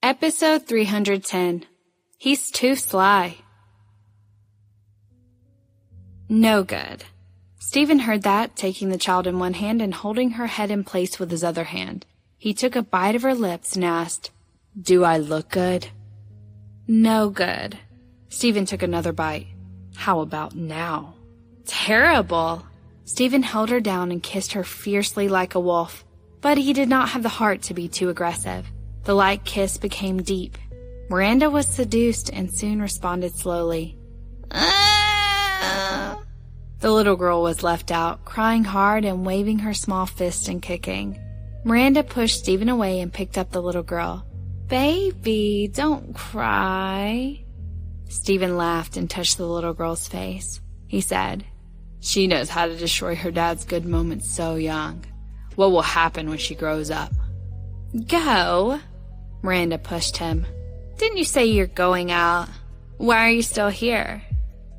Episode 310. He's too sly. No good. Stephen heard that, taking the child in one hand and holding her head in place with his other hand. He took a bite of her lips and asked, "Do I look good?" No good. Stephen took another bite. How about now? Terrible. Stephen held her down and kissed her fiercely like a wolf, but he did not have the heart to be too aggressive. The light kiss became deep. Miranda was seduced and soon responded slowly. The little girl was left out, crying hard and waving her small fist and kicking. Miranda pushed Stephen away and picked up the little girl. "Baby, don't cry." Stephen laughed and touched the little girl's face. He said, "She knows how to destroy her dad's good moments so young. What will happen when she grows up?" "Go." Miranda pushed him. "Didn't you say you're going out? Why are you still here?"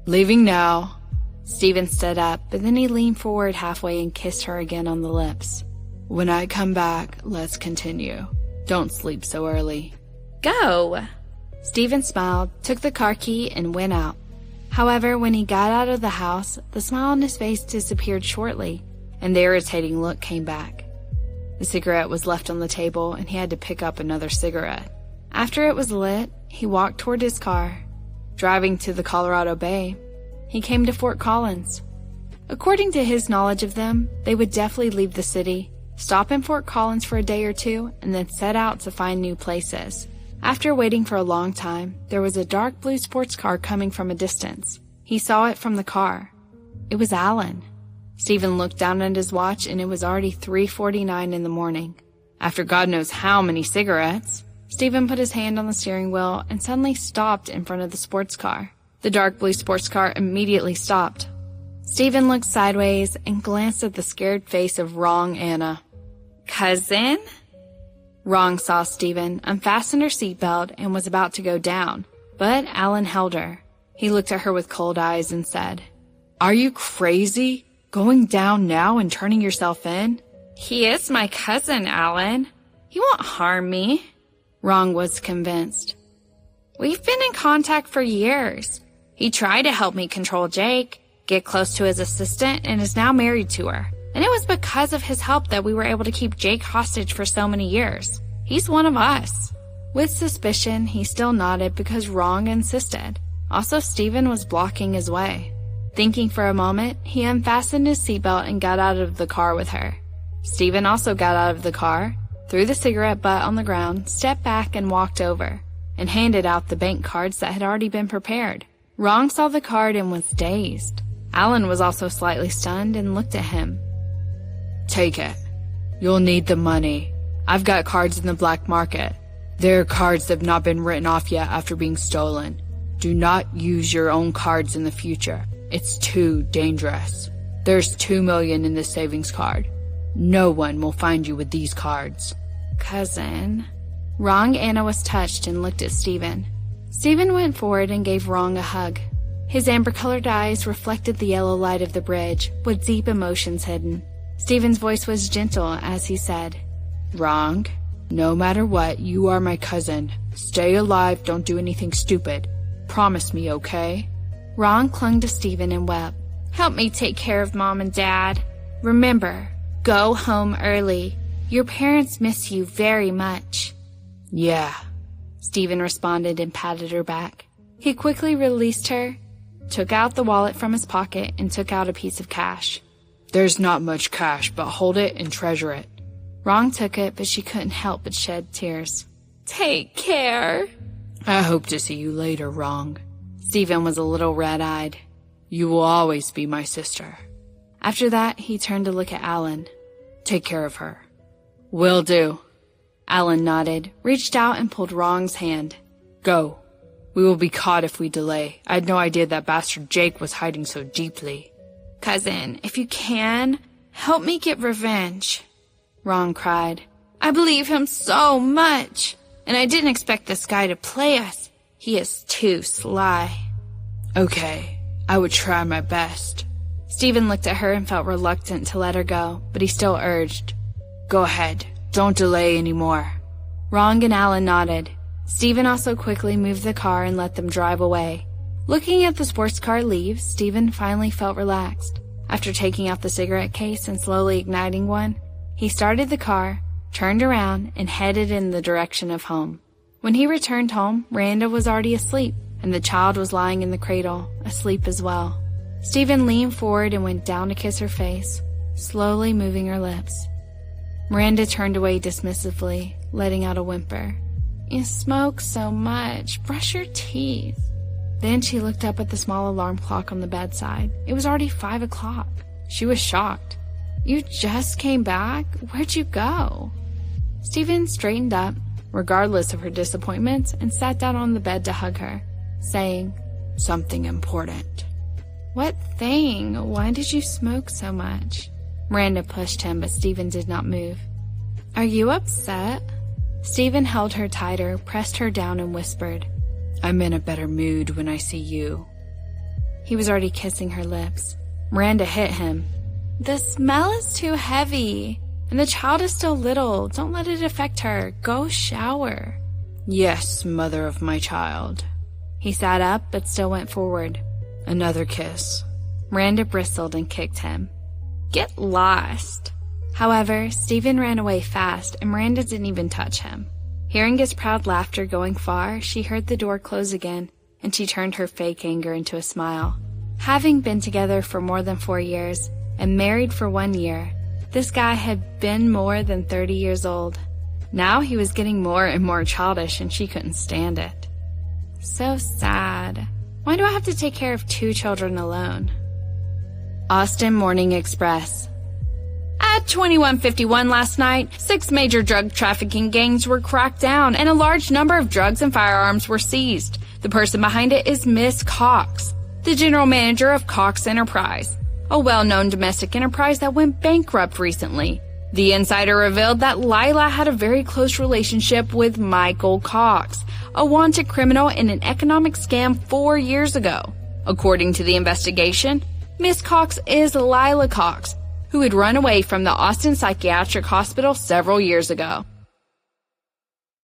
"Leaving now." Stephen stood up, but then he leaned forward halfway and kissed her again on the lips. "When I come back, let's continue. Don't sleep so early." "Go." Stephen smiled, took the car key, and went out. However, when he got out of the house, the smile on his face disappeared shortly, and the irritating look came back. The cigarette was left on the table, and he had to pick up another cigarette. After it was lit, he walked toward his car. Driving to the Colorado Bay, he came to Fort Collins. According to his knowledge of them, they would definitely leave the city, stop in Fort Collins for a day or two, and then set out to find new places. After waiting for a long time, there was a dark blue sports car coming from a distance. He saw it from the car. It was Alan. Stephen looked down at his watch, and it was already 3:49 in the morning. After God knows how many cigarettes, Stephen put his hand on the steering wheel and suddenly stopped in front of the sports car. The dark blue sports car immediately stopped. Stephen looked sideways and glanced at the scared face of Wrong Anna. "Cousin?" Wrong saw Stephen, unfastened her seatbelt, and was about to go down, but Alan held her. He looked at her with cold eyes and said, "Are you crazy? Going down now and turning yourself in?" "He is my cousin, Alan. He won't harm me." Wrong was convinced. "We've been in contact for years. He tried to help me control Jake, get close to his assistant, and is now married to her. And it was because of his help that we were able to keep Jake hostage for so many years. He's one of us." With suspicion, he still nodded because Wrong insisted. Also, Stephen was blocking his way. Thinking for a moment, he unfastened his seatbelt and got out of the car with her. Stephen also got out of the car, threw the cigarette butt on the ground, stepped back and walked over, and handed out the bank cards that had already been prepared. Wrong saw the card and was dazed. Alan was also slightly stunned and looked at him. "Take it. You'll need the money. I've got cards in the black market. There are cards that have not been written off yet after being stolen. Do not use your own cards in the future. It's too dangerous. There's $2 million in this savings card. No one will find you with these cards." "Cousin." Wrong Anna was touched and looked at Stephen. Stephen went forward and gave Wrong a hug. His amber-colored eyes reflected the yellow light of the bridge, with deep emotions hidden. Stephen's voice was gentle as he said, "Wrong, no matter what, you are my cousin. Stay alive, don't do anything stupid. Promise me, okay?" Wrong clung to Stephen and wept. "Help me take care of Mom and Dad. Remember, go home early. Your parents miss you very much." "Yeah," Stephen responded and patted her back. He quickly released her, took out the wallet from his pocket, and took out a piece of cash. "There's not much cash, but hold it and treasure it." Wrong took it, but she couldn't help but shed tears. "Take care." "I hope to see you later, Wrong." Stephen was a little red-eyed. "You will always be my sister." After that, he turned to look at Alan. "Take care of her." "Will do." Alan nodded, reached out and pulled Wrong's hand. "Go. We will be caught if we delay. I had no idea that bastard Jake was hiding so deeply." "Cousin, if you can, help me get revenge," Wrong cried. "I believe him so much, and I didn't expect this guy to play us. He is too sly." "Okay, I would try my best." Stephen looked at her and felt reluctant to let her go, but he still urged, "Go ahead, don't delay anymore." Wrong and Alan nodded. Stephen also quickly moved the car and let them drive away. Looking at the sports car leave, Stephen finally felt relaxed. After taking out the cigarette case and slowly igniting one, he started the car, turned around, and headed in the direction of home. When he returned home, Miranda was already asleep, and the child was lying in the cradle, asleep as well. Stephen leaned forward and went down to kiss her face, slowly moving her lips. Miranda turned away dismissively, letting out a whimper. "You smoke so much. Brush your teeth." Then she looked up at the small alarm clock on the bedside. It was already 5 o'clock. She was shocked. "You just came back? Where'd you go?" Stephen straightened up, regardless of her disappointments, and sat down on the bed to hug her, saying, "Something important." "What thing? Why did you smoke so much?" Miranda pushed him, but Stephen did not move. "Are you upset?" Stephen held her tighter, pressed her down, and whispered, "I'm in a better mood when I see you." He was already kissing her lips. Miranda hit him. "The smell is too heavy, and the child is still little. Don't let it affect her. Go shower." "Yes, mother of my child." He sat up, but still went forward. "Another kiss." Miranda bristled and kicked him. "Get lost." However, Stephen ran away fast, and Miranda didn't even touch him. Hearing his proud laughter going far, she heard the door close again, and she turned her fake anger into a smile. Having been together for more than 4 years, and married for 1 year, this guy had been more than 30 years old. Now he was getting more and more childish, and she couldn't stand it. So sad. Why do I have to take care of 2 children alone? Austin Morning Express. At 2151 last night, 6 major drug trafficking gangs were cracked down and a large number of drugs and firearms were seized. The person behind it is Miss Cox, the general manager of Cox Enterprise, a well-known domestic enterprise that went bankrupt recently. The insider revealed that Lila had a very close relationship with Michael Cox, a wanted criminal in an economic scam 4 years ago. According to the investigation, Miss Cox is Lila Cox, who had run away from the Austin Psychiatric Hospital several years ago.